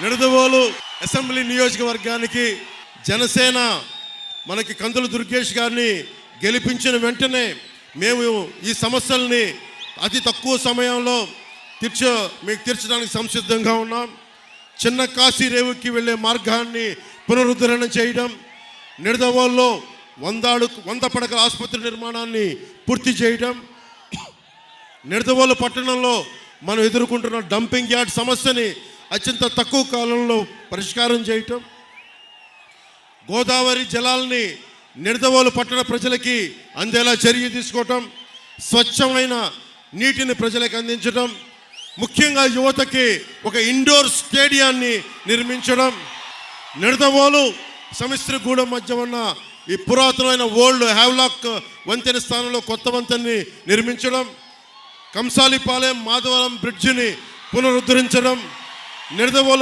Nidadavolu assembly నియోజకవర్గానికి జనసేన మనకి కందుల దుర్గేష్ గారిని గెలిపించిన వెంటనే మేము ఈ సమస్యల్ని అతి తక్కువ సమయంలో మీకు తీర్చడానికి సంసిద్ధంగా ఉన్నాం. చిన్న కాశీ రేవుకి వెళ్ళే మార్గాన్ని పునరుద్ధరణ చేయడం, నిడదవోలులో 100 పడకల ఆసుపత్రి నిర్మాణాన్ని పూర్తి చేయడం, నిడదవోలు పట్టణంలో మనం ఎదుర్కొంటున్న డంపింగ్ యార్డ్ సమస్యని అత్యంత తక్కువ కాలంలో పరిష్కారం చేయటం, గోదావరి జలాల్ని నిడదవోలు పట్టణ ప్రజలకి అందేలా చర్య తీసుకోవటం, స్వచ్ఛమైన నీటిని ప్రజలకు అందించడం, ముఖ్యంగా యువతకి ఒక ఇండోర్ స్టేడియాన్ని నిర్మించడం, నిడదవోలు సమిశ్రగూడెం మధ్య ఉన్న ఈ పురాతనమైన ఓల్డ్ హ్యావ్లాక్ వంతెన స్థానంలో కొత్త వంతెనని నిర్మించడం, కంసాలిపాలెం మాధవరం బ్రిడ్జిని పునరుద్ధరించడం, నిడదవోలు